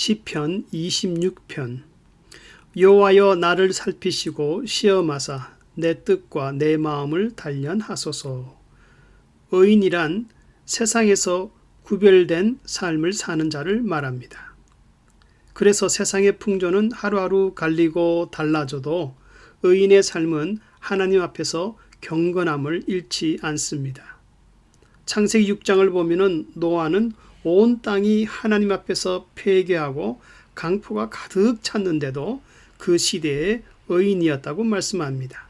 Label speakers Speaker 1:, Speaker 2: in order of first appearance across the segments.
Speaker 1: 시편 26편. 여호와여 나를 살피시고 시험하사 내 뜻과 내 마음을 단련하소서. 의인이란 세상에서 구별된 삶을 사는 자를 말합니다. 그래서 세상의 풍조는 하루하루 갈리고 달라져도 의인의 삶은 하나님 앞에서 경건함을 잃지 않습니다. 창세기 6장을 보면은 노아는 온 땅이 하나님 앞에서 폐괴하고 강포가 가득 찼는데도 그 시대에 의인이었다고 말씀합니다.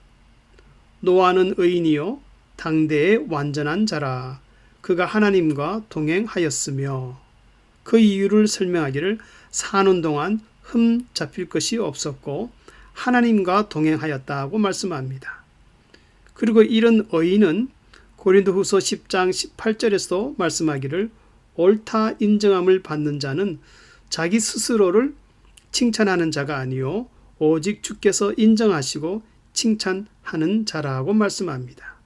Speaker 1: 노아는 의인이요 당대의 완전한 자라. 그가 하나님과 동행하였으며, 그 이유를 설명하기를 사는 동안 흠 잡힐 것이 없었고 하나님과 동행하였다고 말씀합니다. 그리고 이런 의인은 고린도후서 10장 18절에서 말씀하기를 옳다 인정함을 받는 자는 자기 스스로를 칭찬하는 자가 아니요 오직 주께서 인정하시고 칭찬하는 자라고 말씀합니다.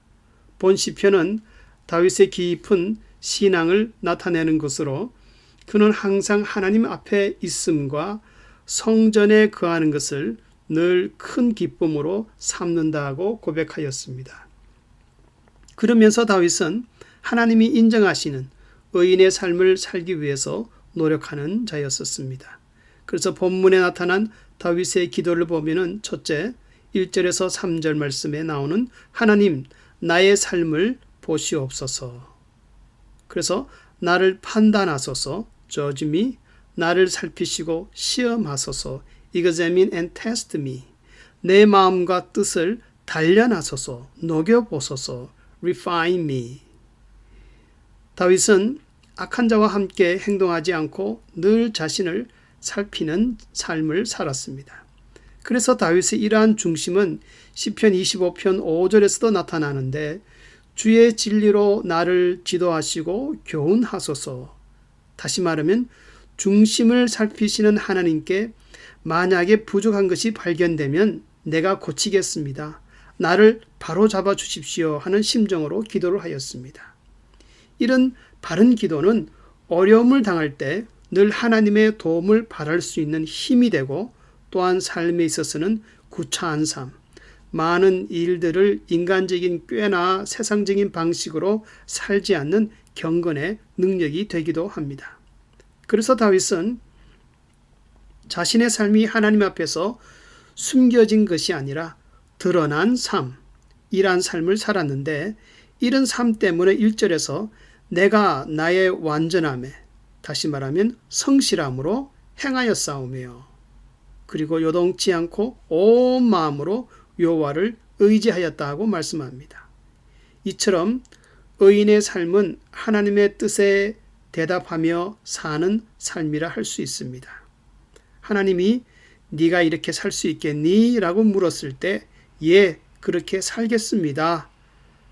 Speaker 1: 본 시편은 다윗의 깊은 신앙을 나타내는 것으로 그는 항상 하나님 앞에 있음과 성전에 거하는 것을 늘 큰 기쁨으로 삼는다고 고백하였습니다. 그러면서 다윗은 하나님이 인정하시는 의인의 삶을 살기 위해서 노력하는 자였었습니다. 그래서 본문에 나타난 다윗의 기도를 보면은 첫째 1절에서 3절 말씀에 나오는 하나님 나의 삶을 보시옵소서. 그래서 나를 판단하소서, judge me, 나를 살피시고 시험하소서, examine and test me, 내 마음과 뜻을 단련하소서, 녹여보소서, refine me. 다윗은 악한 자와 함께 행동하지 않고 늘 자신을 살피는 삶을 살았습니다. 그래서 다윗의 이러한 중심은 시편 25편 5절에서도 나타나는데 주의 진리로 나를 지도하시고 교훈하소서. 다시 말하면 중심을 살피시는 하나님께 만약에 부족한 것이 발견되면 내가 고치겠습니다. 나를 바로 잡아 주십시오 하는 심정으로 기도를 하였습니다. 이런 바른 기도는 어려움을 당할 때 늘 하나님의 도움을 바랄 수 있는 힘이 되고, 또한 삶에 있어서는 구차한 삶, 많은 일들을 인간적인 꾀나 세상적인 방식으로 살지 않는 경건의 능력이 되기도 합니다. 그래서 다윗은 자신의 삶이 하나님 앞에서 숨겨진 것이 아니라 드러난 삶, 이러한 삶을 살았는데, 이런 삶 때문에 1절에서 내가 나의 완전함에, 다시 말하면 성실함으로 행하였사오며, 그리고 요동치 않고 온 마음으로 여호와를 의지하였다고 말씀합니다. 이처럼 의인의 삶은 하나님의 뜻에 대답하며 사는 삶이라 할 수 있습니다. 하나님이 네가 이렇게 살 수 있겠니? 라고 물었을 때 예, 그렇게 살겠습니다.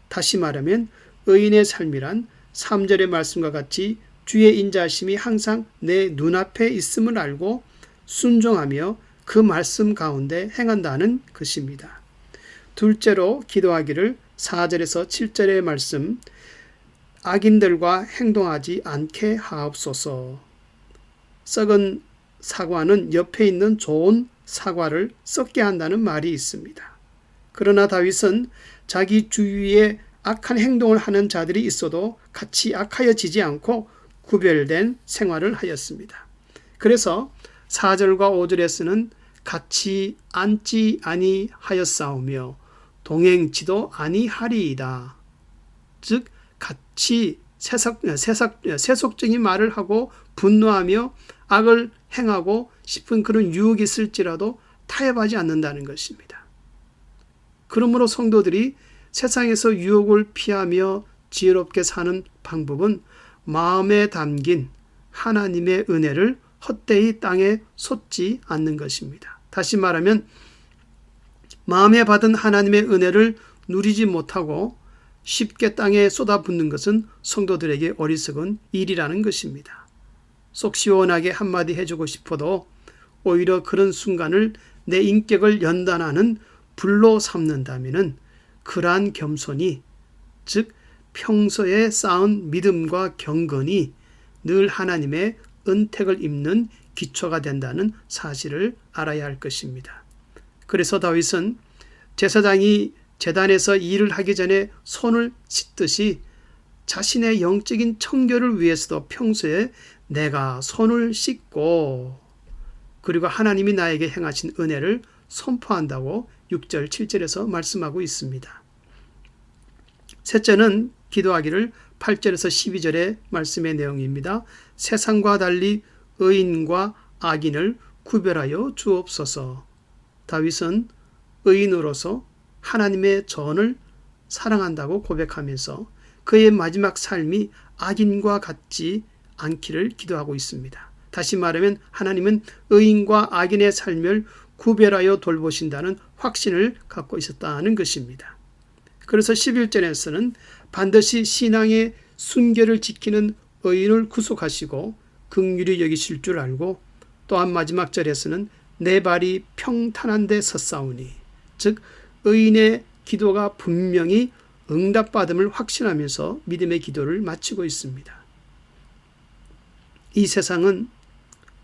Speaker 1: 다시 말하면 의인의 삶이란 3절의 말씀과 같이 주의 인자하심이 항상 내 눈앞에 있음을 알고 순종하며 그 말씀 가운데 행한다는 것입니다. 둘째로 기도하기를 4절에서 7절의 말씀, 악인들과 행동하지 않게 하옵소서. 썩은 사과는 옆에 있는 좋은 사과를 썩게 한다는 말이 있습니다. 그러나 다윗은 자기 주위에 악한 행동을 하는 자들이 있어도 같이 악하여지지 않고 구별된 생활을 하였습니다. 그래서 4절과 5절에서는 같이 앉지 아니하였사오며 동행치도 아니하리이다. 즉 같이 세속적인 말을 하고 분노하며 악을 행하고 싶은 그런 유혹이 있을지라도 타협하지 않는다는 것입니다. 그러므로 성도들이 세상에서 유혹을 피하며 지혜롭게 사는 방법은 마음에 담긴 하나님의 은혜를 헛되이 땅에 쏟지 않는 것입니다. 다시 말하면 마음에 받은 하나님의 은혜를 누리지 못하고 쉽게 땅에 쏟아붓는 것은 성도들에게 어리석은 일이라는 것입니다. 속 시원하게 한마디 해주고 싶어도 오히려 그런 순간을 내 인격을 연단하는 불로 삼는다면 그러한 겸손이, 즉 평소에 쌓은 믿음과 경건이 늘 하나님의 은택을 입는 기초가 된다는 사실을 알아야 할 것입니다. 그래서 다윗은 제사장이 제단에서 일을 하기 전에 손을 씻듯이 자신의 영적인 청결을 위해서도 평소에 내가 손을 씻고 그리고 하나님이 나에게 행하신 은혜를 선포한다고 6절, 7절에서 말씀하고 있습니다. 셋째는 기도하기를 8절에서 12절의 말씀의 내용입니다. 세상과 달리 의인과 악인을 구별하여 주옵소서. 다윗은 의인으로서 하나님의 전을 사랑한다고 고백하면서 그의 마지막 삶이 악인과 같지 않기를 기도하고 있습니다. 다시 말하면 하나님은 의인과 악인의 삶을 구별하여 돌보신다는 확신을 갖고 있었다는 것입니다. 그래서 11절에서는 반드시 신앙의 순결을 지키는 의인을 구속하시고 긍휼히 여기실 줄 알고, 또한 마지막 절에서는 내 발이 평탄한 데 섰사오니, 즉 의인의 기도가 분명히 응답받음을 확신하면서 믿음의 기도를 마치고 있습니다. 이 세상은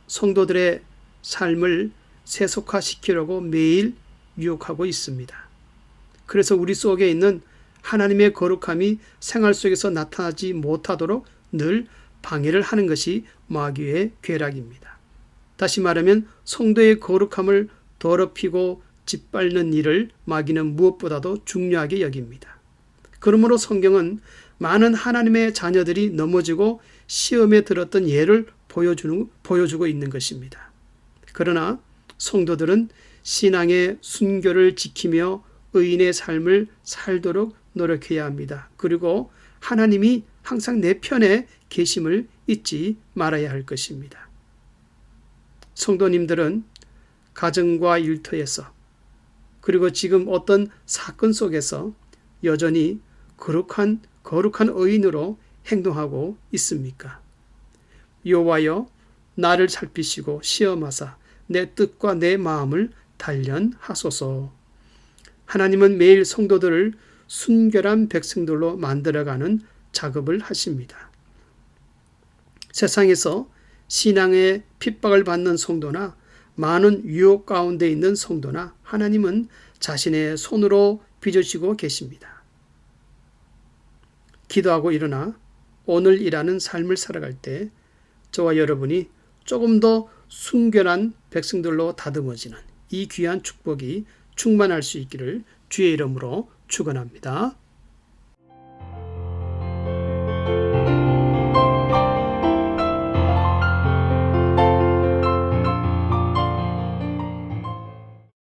Speaker 1: 성도들의 삶을 세속화시키려고 매일 유혹하고 있습니다. 그래서 우리 속에 있는 하나님의 거룩함이 생활 속에서 나타나지 못하도록 늘 방해를 하는 것이 마귀의 괴락입니다. 다시 말하면 성도의 거룩함을 더럽히고 짓밟는 일을 마귀는 무엇보다도 중요하게 여깁니다. 그러므로 성경은 많은 하나님의 자녀들이 넘어지고 시험에 들었던 예를 보여주고 있는 것입니다. 그러나 성도들은 신앙의 순결을 지키며 의인의 삶을 살도록 노력해야 합니다. 그리고 하나님이 항상 내 편에 계심을 잊지 말아야 할 것입니다. 성도님들은 가정과 일터에서 그리고 지금 어떤 사건 속에서 여전히 거룩한 의인으로 행동하고 있습니까? 여호와여, 나를 살피시고 시험하사 내 뜻과 내 마음을 단련하소서. 하나님은 매일 성도들을 순결한 백성들로 만들어가는 작업을 하십니다. 세상에서 신앙의 핍박을 받는 성도나 많은 유혹 가운데 있는 성도나 하나님은 자신의 손으로 빚으시고 계십니다. 기도하고 일어나 오늘이라는 삶을 살아갈 때 저와 여러분이 조금 더 순결한 백성들로 다듬어지는 이 귀한 축복이 충만할 수 있기를 주의 이름으로 축원합니다.